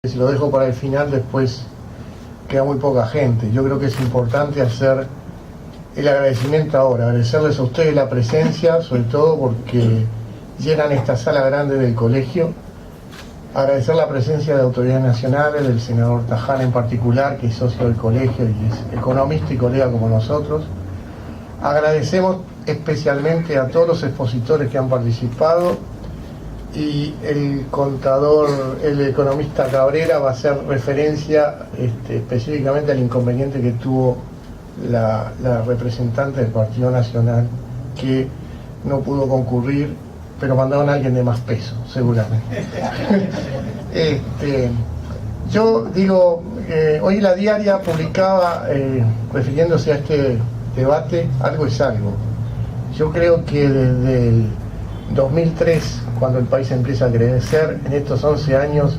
Si lo dejo para el final, después queda muy poca gente. Yo creo que es importante hacer el agradecimiento ahora, agradecerles a ustedes la presencia, sobre todo porque llenan esta sala grande del colegio, agradecer la presencia de autoridades nacionales, del senador Tajana en particular, que es socio del colegio y es economista y colega como nosotros. Agradecemos especialmente a todos los expositores que han participado, y el contador, el economista Cabrera va a hacer referencia específicamente al inconveniente que tuvo la representante del Partido Nacional, que no pudo concurrir, pero mandaron a alguien de más peso, seguramente. Yo digo, hoy la Diaria publicaba, refiriéndose a este debate, algo es algo. Yo creo que desde el 2003, cuando el país empieza a crecer, en estos 11 años,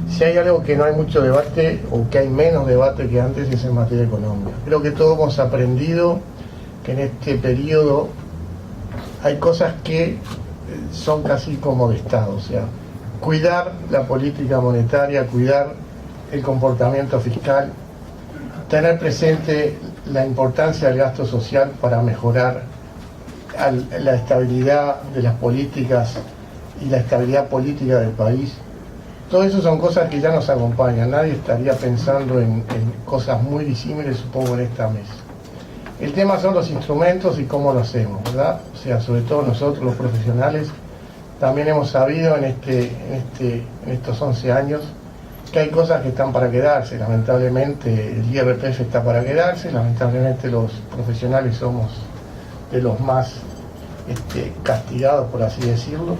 si hay algo que no hay mucho debate, o que hay menos debate que antes, es en materia económica. Creo que todos hemos aprendido que en este periodo hay cosas que son casi como de Estado, o sea, cuidar la política monetaria, cuidar el comportamiento fiscal, tener presente la importancia del gasto social para mejorar la estabilidad de las políticas y la estabilidad política del país. Todo eso son cosas que ya nos acompañan. Nadie estaría pensando en cosas muy disímiles, supongo, en esta mesa. El tema son los instrumentos y cómo lo hacemos, ¿verdad? O sea, sobre todo nosotros los profesionales también hemos sabido en estos 11 años que hay cosas que están para quedarse. Lamentablemente el IRPF está para quedarse, lamentablemente los profesionales somos de los más castigados, por así decirlo,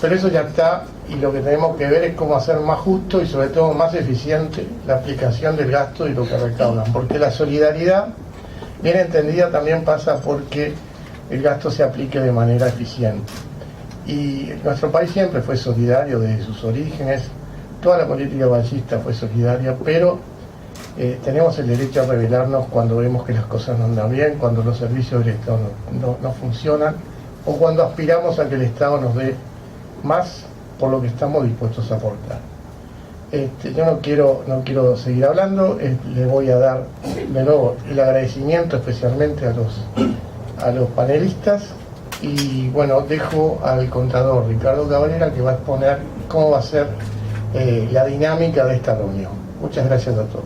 pero eso ya está, y lo que tenemos que ver es cómo hacer más justo y sobre todo más eficiente la aplicación del gasto y lo que recaudan, porque la solidaridad, bien entendida, también pasa porque el gasto se aplique de manera eficiente. Y nuestro país siempre fue solidario desde sus orígenes, toda la política ballista fue solidaria, pero tenemos el derecho a rebelarnos cuando vemos que las cosas no andan bien, cuando los servicios del Estado no funcionan, o cuando aspiramos a que el Estado nos dé más por lo que estamos dispuestos a aportar. Yo no quiero seguir hablando, le voy a dar de nuevo el agradecimiento especialmente a los panelistas, y bueno, dejo al contador Ricardo Cabrera, que va a exponer cómo va a ser la dinámica de esta reunión. Muchas gracias a todos.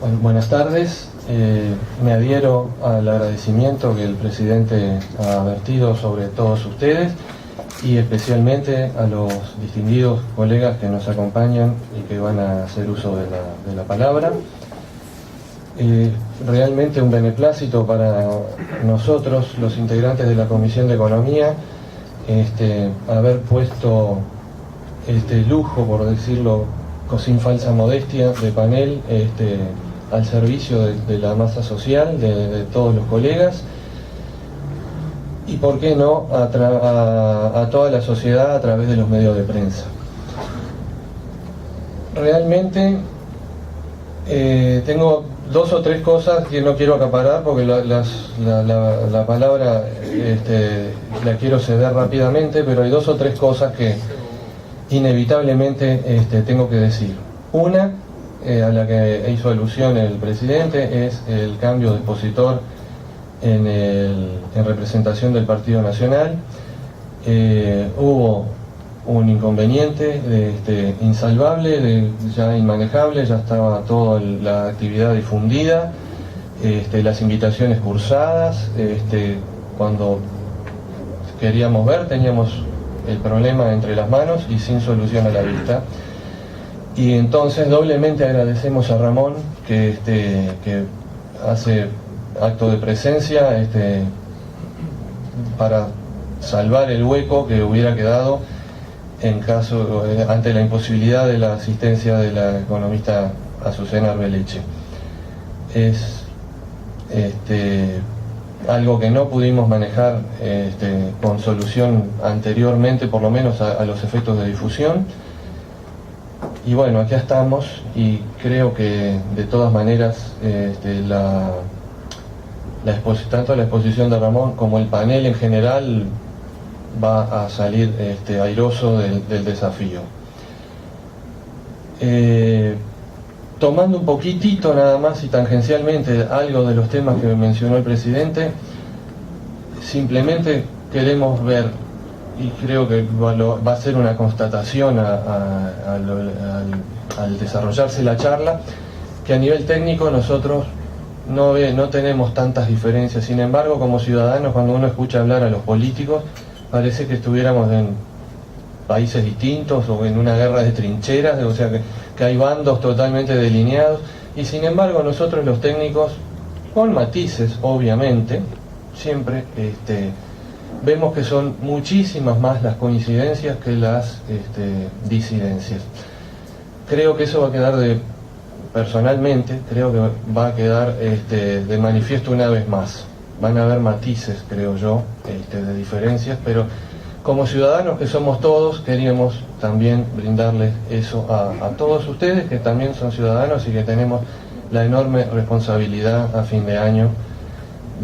Bueno, buenas tardes. Me adhiero al agradecimiento que el presidente ha vertido sobre todos ustedes, y especialmente a los distinguidos colegas que nos acompañan y que van a hacer uso de la palabra. Realmente un beneplácito para nosotros, los integrantes de la Comisión de Economía, haber puesto este lujo, por decirlo sin falsa modestia, de panel al servicio de la masa social, de todos los colegas, y por qué no a toda la sociedad a través de los medios de prensa. Realmente tengo dos o tres cosas que no quiero acaparar, porque la palabra la quiero ceder rápidamente, pero hay dos o tres cosas que inevitablemente tengo que decir. Una, a la que hizo alusión el presidente, es el cambio de expositor en representación del Partido Nacional. Hubo un inconveniente insalvable, ya inmanejable, ya estaba toda la actividad difundida, las invitaciones cursadas, cuando queríamos ver teníamos el problema entre las manos y sin solución a la vista. Y entonces doblemente agradecemos a Ramón que hace acto de presencia para salvar el hueco que hubiera quedado ante la imposibilidad de la asistencia de la economista Azucena Arbeleche. Es algo que no pudimos manejar con solución anteriormente, por lo menos a los efectos de difusión. Y bueno, aquí estamos, y creo que de todas maneras tanto la exposición de Ramón como el panel en general va a salir airoso del desafío. Tomando un poquitito nada más y tangencialmente algo de los temas que mencionó el presidente, simplemente queremos ver, y creo que va a ser una constatación al desarrollarse la charla, que a nivel técnico nosotros no tenemos tantas diferencias. Sin embargo, como ciudadanos, cuando uno escucha hablar a los políticos, parece que estuviéramos en países distintos o en una guerra de trincheras, o sea que hay bandos totalmente delineados, y sin embargo nosotros los técnicos, con matices obviamente, siempre vemos que son muchísimas más las coincidencias que las disidencias. Creo que eso va a quedar personalmente, creo que va a quedar de manifiesto una vez más. Van a haber matices, creo yo, de diferencias, pero como ciudadanos que somos todos, queríamos también brindarles eso a todos ustedes, que también son ciudadanos y que tenemos la enorme responsabilidad a fin de año,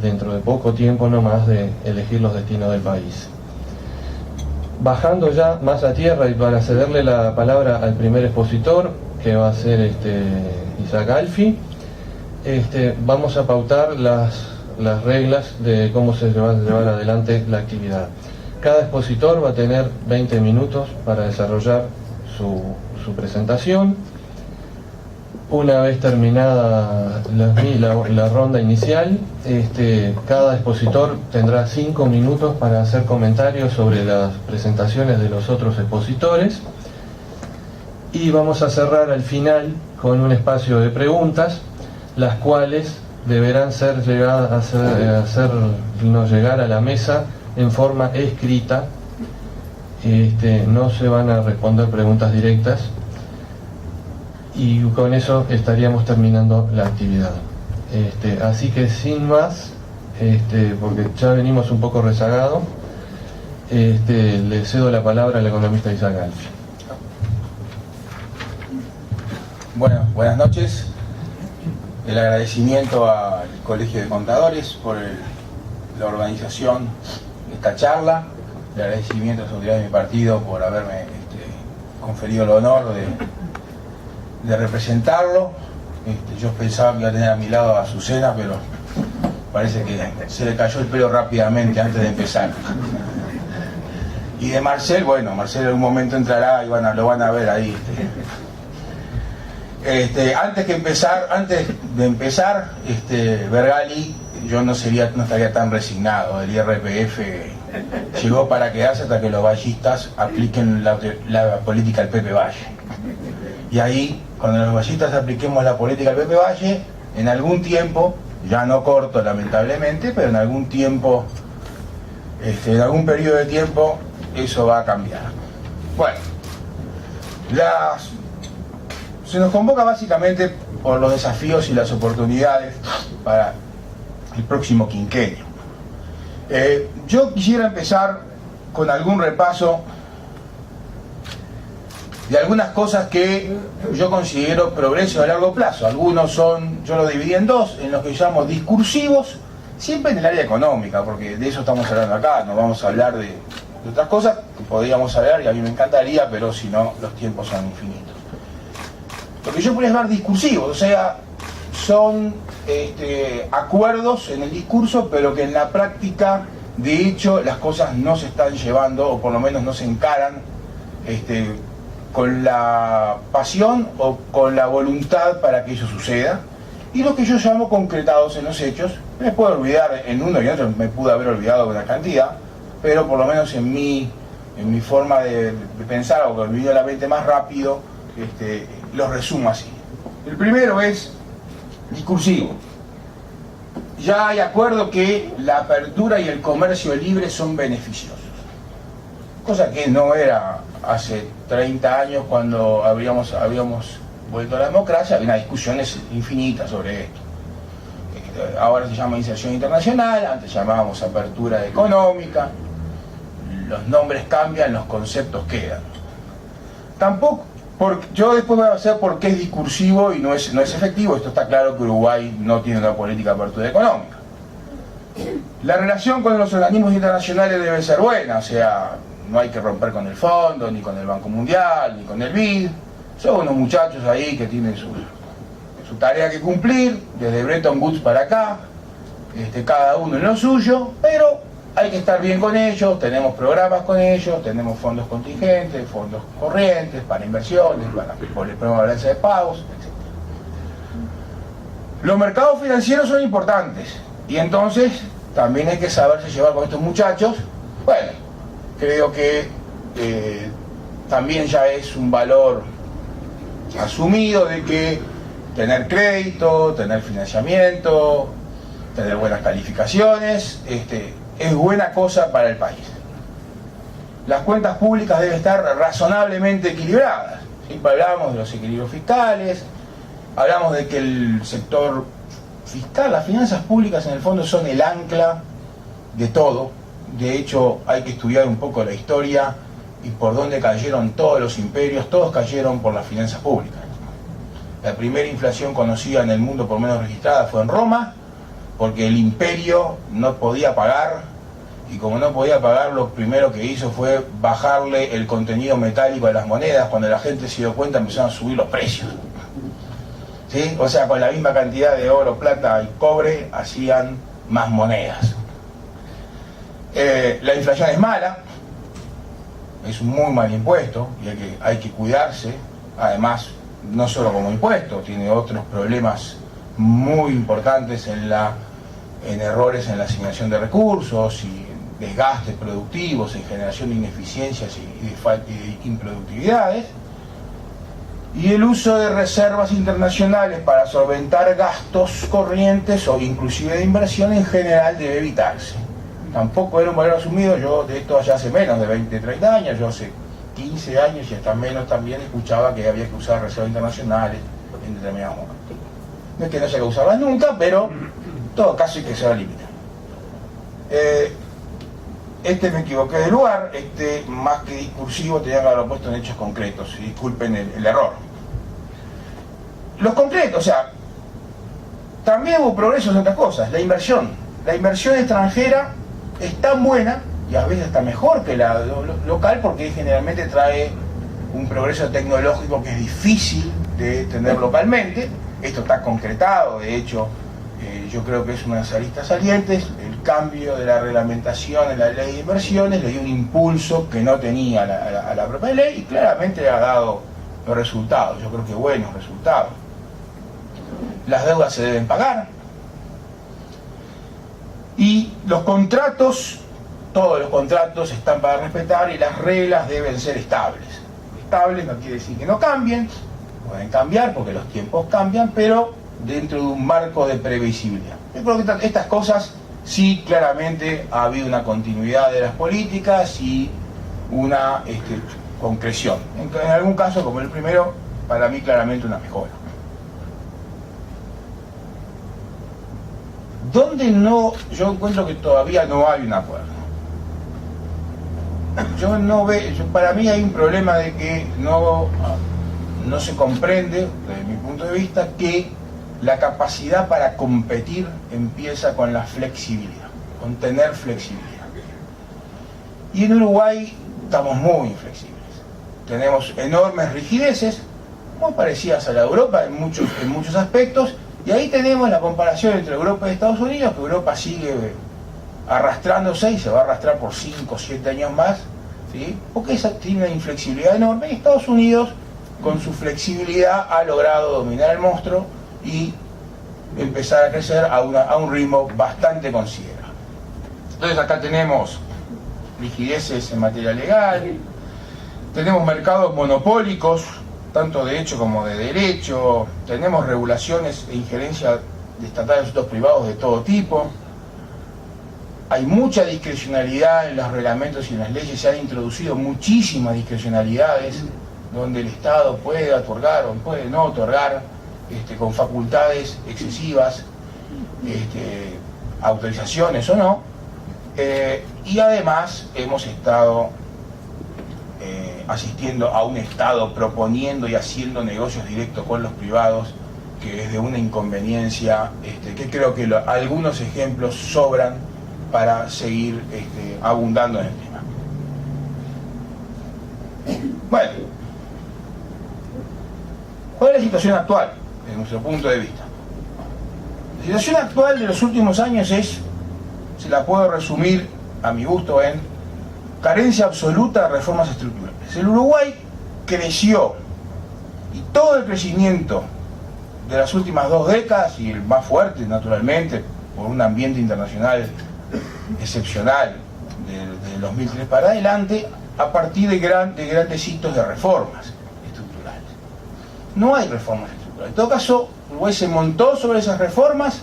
dentro de poco tiempo nomás, de elegir los destinos del país. Bajando ya más a tierra y para cederle la palabra al primer expositor, que va a ser Isaac Alfi, vamos a pautar las reglas de cómo se va a llevar adelante la actividad. Cada expositor va a tener 20 minutos para desarrollar su presentación. Una vez terminada la ronda inicial, cada expositor tendrá 5 minutos para hacer comentarios sobre las presentaciones de los otros expositores, y vamos a cerrar al final con un espacio de preguntas, las cuales deberán hacernos llegar a la mesa en forma escrita. No se van a responder preguntas directas, y con eso estaríamos terminando la actividad. Así que sin más, porque ya venimos un poco rezagados, le cedo la palabra al economista Isaac Alfi. Bueno, buenas noches. El agradecimiento al Colegio de Contadores por la organización de esta charla. El agradecimiento a la autoridad de mi partido por haberme conferido el honor de representarlo. Yo pensaba que iba a tener a mi lado a Azucena, pero parece que se le cayó el pelo rápidamente antes de empezar. Y de Marcel, bueno, Marcel en algún momento entrará y lo van a ver ahí. Antes de empezar, Bergali, yo no estaría tan resignado. El IRPF llegó para quedarse hasta que los vallistas apliquen la política del Pepe Valle. Y ahí, cuando los vallistas apliquemos la política del Pepe Valle, en algún tiempo, ya no corto lamentablemente, pero en algún tiempo, en algún periodo de tiempo, eso va a cambiar. Bueno, se nos convoca básicamente por los desafíos y las oportunidades para el próximo quinquenio. Yo quisiera empezar con algún repaso de algunas cosas que yo considero progreso a largo plazo. Algunos yo lo dividí en dos, en los que llamo discursivos, siempre en el área económica, porque de eso estamos hablando acá. No vamos a hablar de otras cosas que podríamos hablar y a mí me encantaría, pero si no, los tiempos son infinitos. Lo que yo podría llamar discursivos, o sea, son acuerdos en el discurso, pero que en la práctica, de hecho, las cosas no se están llevando, o por lo menos no se encaran con la pasión o con la voluntad para que eso suceda. Y lo que yo llamo concretados en los hechos, me puedo olvidar en uno y en otro, me pude haber olvidado de una cantidad, pero por lo menos en mi forma de pensar, o que olvido la mente más rápido, los resumo así. El primero es discursivo. Ya hay acuerdo que la apertura y el comercio libre son beneficiosos, cosa que no era hace 30 años cuando habíamos vuelto a la democracia. Había discusiones infinitas sobre esto. Ahora se llama inserción internacional, antes llamábamos apertura económica. Los nombres cambian, los conceptos quedan. Yo después voy a hacer por qué es discursivo y no es efectivo. Esto está claro que Uruguay no tiene una política de apertura económica. La relación con los organismos internacionales debe ser buena, o sea, no hay que romper con el Fondo, ni con el Banco Mundial, ni con el BID. Son unos muchachos ahí que tienen su tarea que cumplir, desde Bretton Woods para acá, cada uno en lo suyo, pero hay que estar bien con ellos, tenemos programas con ellos, tenemos fondos contingentes, fondos corrientes, para inversiones, por el programa de balanza de pagos, etc. Los mercados financieros son importantes, y entonces también hay que saberse llevar con estos muchachos. Bueno, creo que también ya es un valor asumido de que tener crédito, tener financiamiento, tener buenas calificaciones, es buena cosa para el país. Las cuentas públicas deben estar razonablemente equilibradas. Siempre hablamos de los equilibrios fiscales, hablamos de que el sector fiscal, las finanzas públicas en el fondo son el ancla de todo. De hecho, hay que estudiar un poco la historia y por dónde cayeron todos los imperios. Todos cayeron por las finanzas públicas. La primera inflación conocida en el mundo, por lo menos registrada, fue en Roma, porque el imperio no podía pagar, y como no podía pagar, lo primero que hizo fue bajarle el contenido metálico de las monedas. Cuando la gente se dio cuenta, empezaron a subir los precios. ¿Sí? O sea, con la misma cantidad de oro, plata y cobre, hacían más monedas. La inflación es mala, es un muy mal impuesto, y hay que cuidarse. Además, no solo como impuesto, tiene otros problemas muy importantes en errores en la asignación de recursos y desgastes productivos, en generación de ineficiencias y de improductividades. Y el uso de reservas internacionales para solventar gastos corrientes o inclusive de inversión en general debe evitarse. Tampoco era un valor asumido. Yo de esto ya hace menos de 20, 30 años, yo hace 15 años y hasta menos también escuchaba que había que usar reservas internacionales en determinados momentos. No es que no se haya que usarlas nunca, pero en todo caso hay que ser límite. Me equivoqué de lugar, más que discursivo tenía que haberlo puesto en hechos concretos, y disculpen el error. Los concretos, o sea, también hubo progresos en otras cosas. La inversión extranjera es tan buena, y a veces está mejor que la local, porque generalmente trae un progreso tecnológico que es difícil de tener localmente. Esto está concretado, de hecho, yo creo que es una de las aristas salientes. El cambio de la reglamentación en la ley de inversiones le dio un impulso que no tenía a la propia ley, y claramente ha dado los resultados, yo creo que buenos resultados. Las deudas se deben pagar, y los contratos, todos los contratos están para respetar, y las reglas deben ser estables. Estables no quiere decir que no cambien, pueden cambiar porque los tiempos cambian, pero dentro de un marco de previsibilidad. Yo creo que estas cosas sí, claramente ha habido una continuidad de las políticas y una concreción. En algún caso, como el primero, para mí claramente una mejora. ¿Dónde no? Yo encuentro que todavía no hay un acuerdo. Para mí hay un problema de que no se comprende, desde mi punto de vista, que la capacidad para competir empieza con la flexibilidad, con tener flexibilidad. Y en Uruguay estamos muy inflexibles. Tenemos enormes rigideces, muy parecidas a la de Europa en muchos aspectos, y ahí tenemos la comparación entre Europa y Estados Unidos, que Europa sigue arrastrándose y se va a arrastrar por 5 o 7 años más, ¿sí? Porque esa tiene una inflexibilidad enorme, y Estados Unidos, con su flexibilidad, ha logrado dominar el monstruo y empezar a crecer a un ritmo bastante considerable. Entonces acá tenemos rigideces en materia legal, tenemos mercados monopólicos, tanto de hecho como de derecho, tenemos regulaciones e injerencia de estatales y asuntos privados de todo tipo, hay mucha discrecionalidad en los reglamentos y en las leyes, se han introducido muchísimas discrecionalidades donde el Estado puede otorgar o puede no otorgar con facultades excesivas, autorizaciones o no, y además hemos estado asistiendo a un Estado proponiendo y haciendo negocios directos con los privados que es de una inconveniencia, que creo que algunos ejemplos sobran para seguir abundando en el tema. Bueno, ¿cuál es la situación actual desde nuestro punto de vista? La situación actual de los últimos años se la puedo resumir a mi gusto en carencia absoluta de reformas estructurales. El Uruguay creció, y todo el crecimiento de las últimas 2 décadas, y el más fuerte naturalmente, por un ambiente internacional excepcional del 2003 para adelante, a partir de grandes hitos de reformas estructurales. No hay reformas estructurales. En todo caso, Uruguay se montó sobre esas reformas,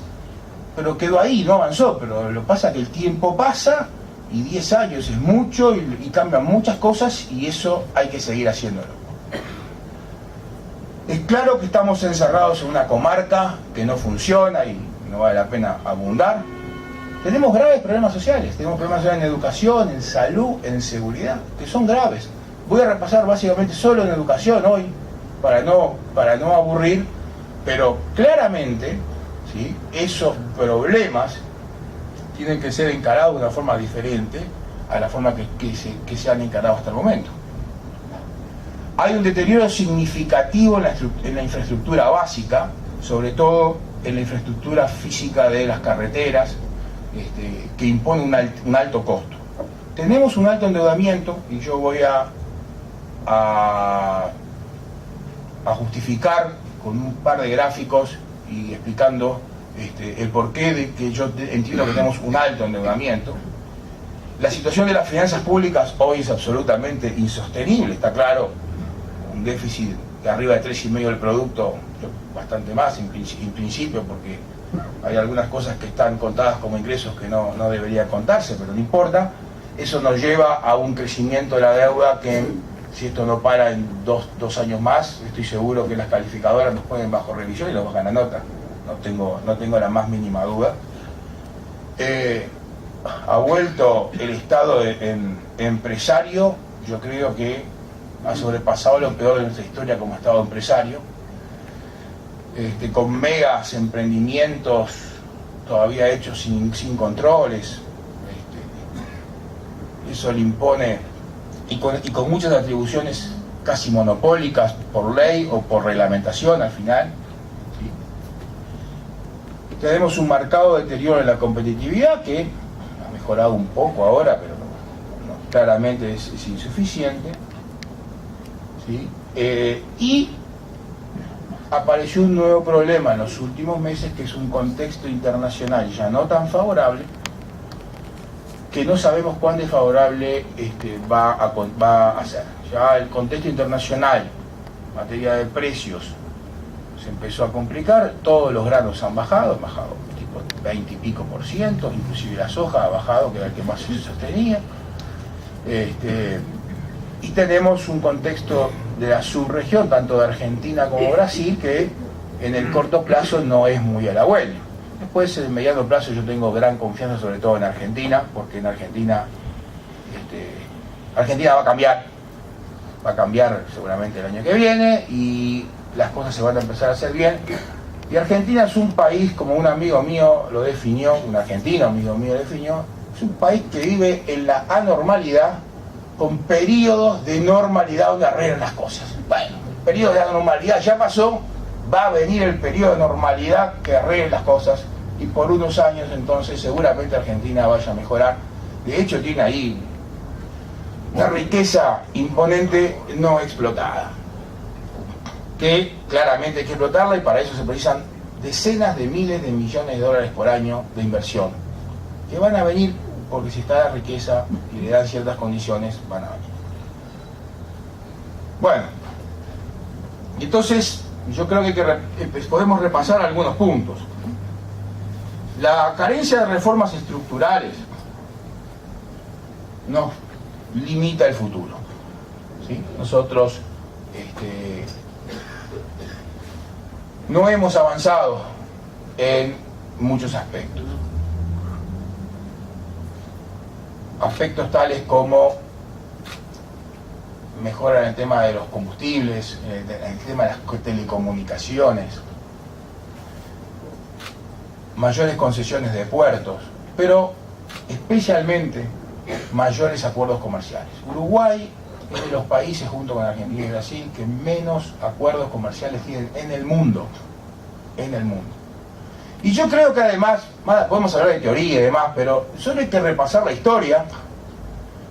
pero quedó ahí, no avanzó. Pero lo que pasa es que el tiempo pasa, y 10 años es mucho, y cambian muchas cosas, y eso hay que seguir haciéndolo. Es claro que estamos encerrados en una comarca que no funciona y no vale la pena abundar. Tenemos graves problemas sociales, tenemos problemas sociales en educación, en salud, en seguridad, que son graves. Voy a repasar básicamente solo en educación hoy, para no aburrir, pero claramente, ¿sí?, esos problemas tienen que ser encarados de una forma diferente a la forma que se han encarado hasta el momento. Hay un deterioro significativo en la infraestructura básica, sobre todo en la infraestructura física de las carreteras, que impone un alto costo. Tenemos un alto endeudamiento, y yo voy a justificar con un par de gráficos y explicando el porqué de que yo entiendo que tenemos un alto endeudamiento. La situación de las finanzas públicas hoy es absolutamente insostenible, está claro, un déficit de arriba de 3,5 del producto, bastante más en principio, porque hay algunas cosas que están contadas como ingresos que no deberían contarse, pero no importa. Eso nos lleva a un crecimiento de la deuda que, si esto no para en dos años más, estoy seguro que las calificadoras nos ponen bajo revisión y nos bajan la nota. No tengo la más mínima duda. Ha vuelto el Estado empresario, yo creo que ha sobrepasado lo peor de nuestra historia como Estado empresario, con megas emprendimientos todavía hechos sin controles. Eso le impone, y con muchas atribuciones casi monopólicas por ley o por reglamentación al final. ¿Sí? Tenemos un marcado deterioro en la competitividad que ha mejorado un poco ahora, pero claramente es insuficiente. ¿Sí? Y apareció un nuevo problema en los últimos meses, que es un contexto internacional ya no tan favorable, que no sabemos cuán desfavorable va a ser. Ya el contexto internacional en materia de precios se empezó a complicar, todos los granos han bajado tipo 20 y pico %, inclusive la soja ha bajado, que era el que más se sostenía. Y tenemos un contexto de la subregión, tanto de Argentina como Brasil, que en el corto plazo no es muy halagüeño. Después, en el mediano plazo, yo tengo gran confianza, sobre todo en Argentina, porque en Argentina va a cambiar seguramente el año que viene, y las cosas se van a empezar a hacer bien. Y Argentina es un país, como un amigo mío lo definió, un argentino amigo mío definió, es un país que vive en la anormalidad, con periodos de normalidad donde arreglan las cosas. Bueno, el periodo de anormalidad ya pasó, va a venir el periodo de normalidad que arregle las cosas, y por unos años entonces seguramente Argentina vaya a mejorar. De hecho tiene ahí una riqueza imponente no explotada, que claramente hay que explotarla, y para eso se precisan decenas de miles de millones de dólares por año de inversión, que van a venir porque si está la riqueza y le dan ciertas condiciones, van a venir. Bueno, entonces yo creo que podemos repasar algunos puntos. La carencia de reformas estructurales nos limita el futuro, ¿sí? Nosotros no hemos avanzado en muchos aspectos. Aspectos tales como mejora en el tema de los combustibles, en el tema de las telecomunicaciones, mayores concesiones de puertos, pero especialmente mayores acuerdos comerciales. Uruguay es de los países, junto con Argentina y Brasil, que menos acuerdos comerciales tienen en el mundo. En el mundo. Y yo creo que además, podemos hablar de teoría y demás, pero solo hay que repasar la historia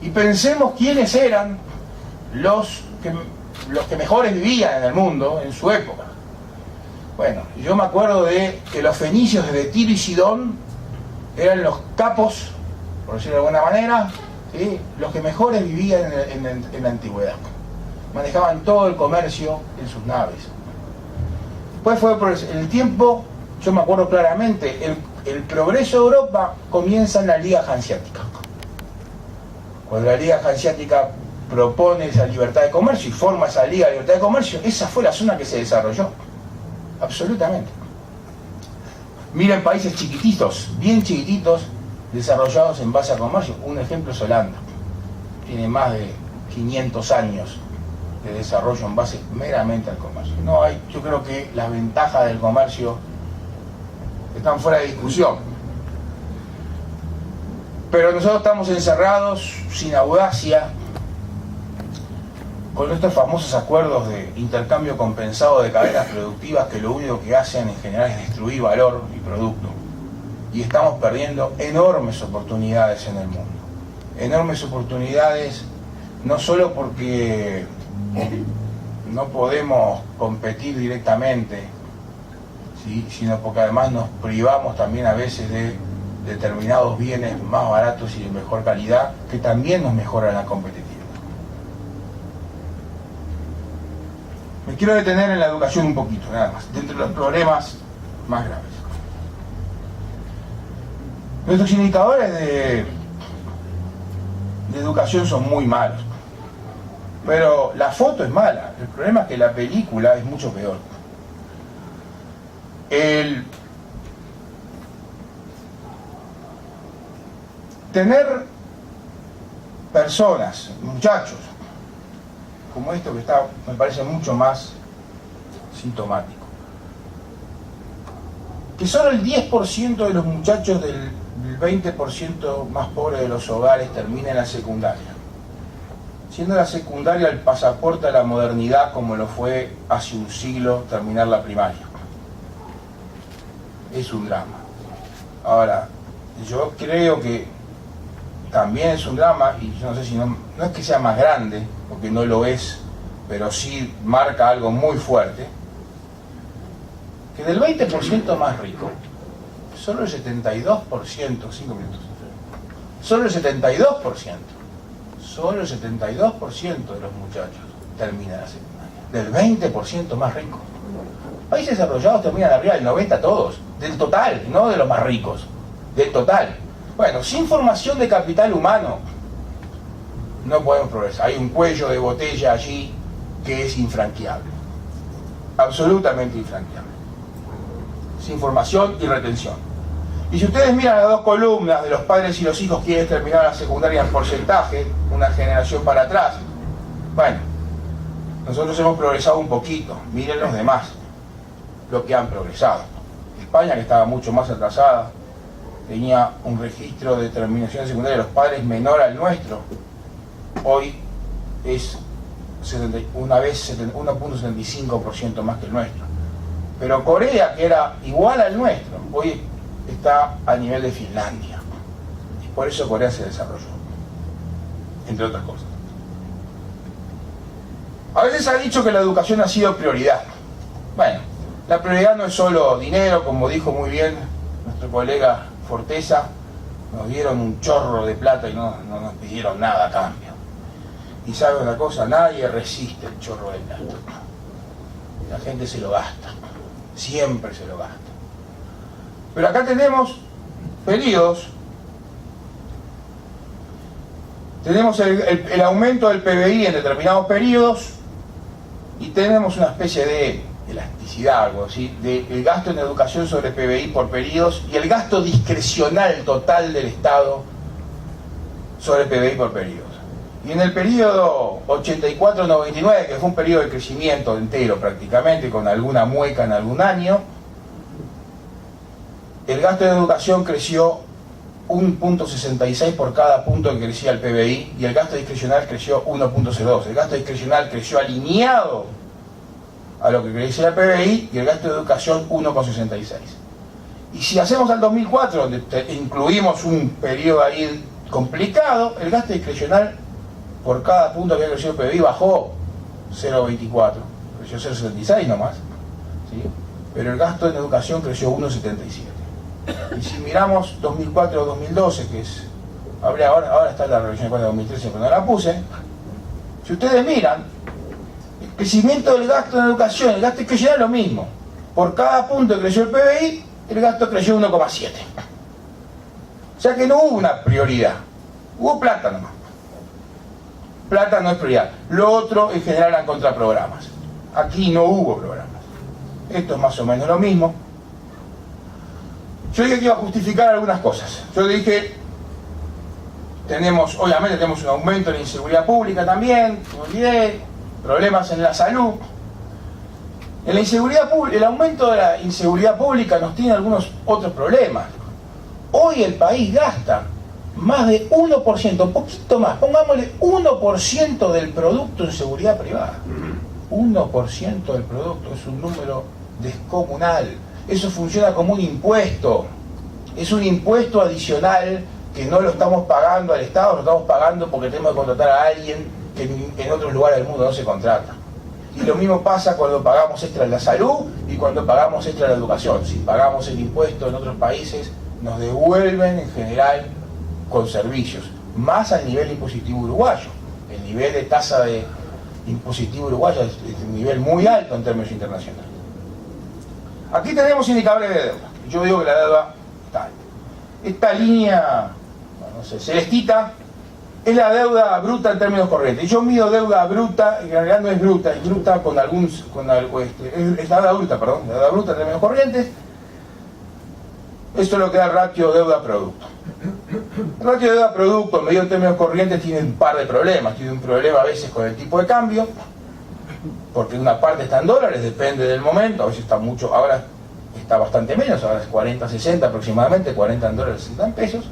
y pensemos quiénes eran los que mejores vivían en el mundo en su época. Bueno, yo me acuerdo de que los fenicios desde Tiro y Sidón eran los capos, por decirlo de alguna manera, ¿sí?, los que mejores vivían en la antigüedad. Manejaban todo el comercio en sus naves. Después fue por el tiempo, yo me acuerdo claramente, el progreso de Europa comienza en la Liga Hanseática. Cuando la Liga Hanseática propone esa libertad de comercio y forma esa Liga de Libertad de Comercio, esa fue la zona que se desarrolló. Absolutamente. Miren países chiquititos, bien chiquititos, desarrollados en base a comercio. Un ejemplo es Holanda. Tiene más de 500 años de desarrollo en base meramente al comercio. No hay, yo creo que las ventajas del comercio están fuera de discusión. Pero nosotros estamos encerrados, sin audacia, con estos famosos acuerdos de intercambio compensado de cadenas productivas que lo único que hacen en general es destruir valor y producto. Y estamos perdiendo enormes oportunidades en el mundo. Enormes oportunidades, no solo porque no podemos competir directamente, ¿sí?, sino porque además nos privamos también a veces de determinados bienes más baratos y de mejor calidad que también nos mejoran la competitividad. Me quiero detener en la educación un poquito, nada más, dentro de los problemas más graves. Nuestros indicadores de educación son muy malos, pero la foto es mala. El problema es que la película es mucho peor. El tener personas, muchachos, como esto que está, me parece mucho más sintomático, que solo el 10% de los muchachos del 20% más pobre de los hogares termina en la secundaria, siendo la secundaria el pasaporte a la modernidad como lo fue hace un siglo terminar la primaria. Es un drama. Ahora, yo creo que también es un drama, y yo no sé si no es que sea más grande, porque no lo es, pero sí marca algo muy fuerte, que del 20% más rico, solo el 72%, 5 minutos, solo el 72%, solo el 72% de los muchachos terminan la secundaria, del 20% más rico. Países desarrollados terminan arriba del 90% todos, del total, no de los más ricos, del total. Bueno, sin formación de capital humano no podemos progresar. Hay un cuello de botella allí que es infranqueable, absolutamente infranqueable, sin formación y retención. Y si ustedes miran las dos columnas de los padres y los hijos quienes terminaron la secundaria en porcentaje, una generación para atrás, bueno, nosotros hemos progresado un poquito. Miren los demás, lo que han progresado. España, que estaba mucho más atrasada, tenía un registro de terminación secundaria de los padres menor al nuestro. Hoy es 1.75% más que el nuestro. Pero Corea, que era igual al nuestro, hoy está a nivel de Finlandia. Y por eso Corea se desarrolló, entre otras cosas. A veces ha dicho que la educación ha sido prioridad. Bueno, la prioridad no es solo dinero, como dijo muy bien nuestro colega Forteza. Nos dieron un chorro de plata y no nos pidieron nada a cambio. Y sabe una cosa, nadie resiste el chorro de plata. La gente se lo gasta, siempre se lo gasta. Pero acá tenemos periodos, tenemos el aumento del PBI en determinados periodos y tenemos una especie de elasticidad, algo así, del gasto en educación sobre PBI por periodos y el gasto discrecional total del Estado sobre PBI por periodos. Y en el periodo 84-99, que fue un periodo de crecimiento entero prácticamente, con alguna mueca en algún año, el gasto de educación creció 1.66 por cada punto que crecía el PBI y el gasto discrecional creció 1.02. El gasto discrecional creció alineado a lo que crecía el PBI y el gasto de educación 1.66. Y si hacemos al 2004, donde incluimos un periodo ahí complicado, el gasto discrecional por cada punto que había crecido el PBI bajó 0.24, creció 0.76 nomás, ¿sí? Pero el gasto en educación creció 1.77. Y si miramos 2004-2012, que es, ahora está la revisión de 2013, pero no la puse, si ustedes miran, el crecimiento del gasto en educación, el gasto discrecional es lo mismo. Por cada punto que creció el PBI, el gasto creció 1,7. O sea que no hubo una prioridad, hubo plata nomás. Plata no es prioridad. Lo otro en general eran contraprogramas. Aquí no hubo programas. Esto es más o menos lo mismo. Yo dije que iba a justificar algunas cosas. Yo dije, obviamente tenemos un aumento en la inseguridad pública también, no olvidé, problemas en la salud. En la inseguridad pública, el aumento de la inseguridad pública nos tiene algunos otros problemas. Hoy el país gasta más de 1%, un poquito más, pongámosle 1% del producto en seguridad privada. 1% del producto es un número descomunal. Eso funciona como un impuesto. Es un impuesto adicional que no lo estamos pagando al Estado, lo estamos pagando porque tenemos que contratar a alguien que en otros lugares del mundo no se contrata. Y lo mismo pasa cuando pagamos extra en la salud y cuando pagamos extra en la educación. Si pagamos el impuesto en otros países, nos devuelven en general con servicios, más al nivel impositivo uruguayo. El nivel de tasa de impositivo uruguayo es un nivel muy alto en términos internacionales. Aquí tenemos indicadores de deuda. Yo digo que la deuda está alta. Esta línea, no sé, celestita, es la deuda bruta en términos corrientes. Y yo mido deuda bruta, en realidad no es bruta, es bruta con algún, es la deuda bruta, perdón, la deuda bruta en términos corrientes. Esto es lo que da el ratio deuda-producto. El ratio de deuda-producto, medido en términos corrientes, tiene un par de problemas. Tiene un problema a veces con el tipo de cambio, porque una parte está en dólares, depende del momento, a veces está mucho, ahora está bastante menos, ahora es 40-60 aproximadamente, 40 en dólares, 60 en pesos.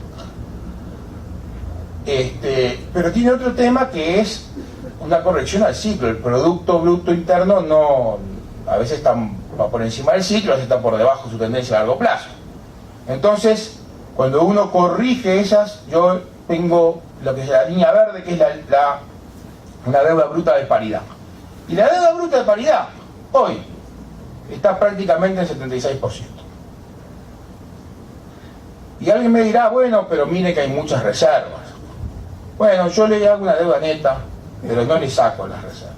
Pero tiene otro tema que es una corrección al ciclo. El Producto Bruto Interno no, a veces está por encima del ciclo, a veces está por debajo de su tendencia a largo plazo. Entonces, cuando uno corrige esas, yo tengo lo que es la línea verde, que es una deuda bruta de paridad. Y la deuda bruta de paridad, hoy, está prácticamente en 76%. Y alguien me dirá, bueno, pero mire que hay muchas reservas. Bueno, yo le hago una deuda neta, pero no le saco las reservas.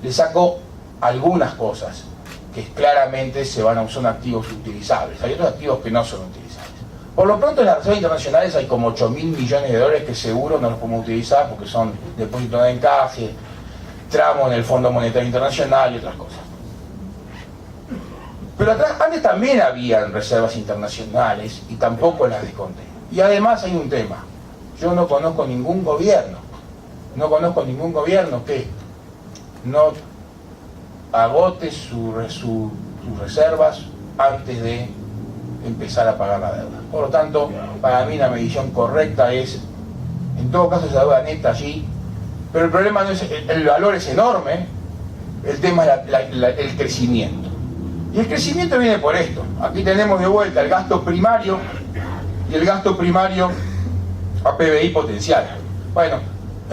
Le saco algunas cosas que claramente son activos utilizables. Hay otros activos que no son utilizables. Por lo pronto en las reservas internacionales hay como 8.000 millones de dólares que seguro no los podemos utilizar porque son depósitos de encaje, tramos en el Fondo Monetario Internacional y otras cosas. Pero antes también habían reservas internacionales y tampoco las desconté. Y además hay un tema. Yo no conozco ningún gobierno que no agote sus reservas antes de empezar a pagar la deuda. Por lo tanto, para mí la medición correcta es, en todo caso, esa deuda neta allí, pero el problema no es, el valor es enorme, el tema es el crecimiento. Y el crecimiento viene por esto. Aquí tenemos de vuelta el gasto primario y el gasto primario a PBI potencial. Bueno,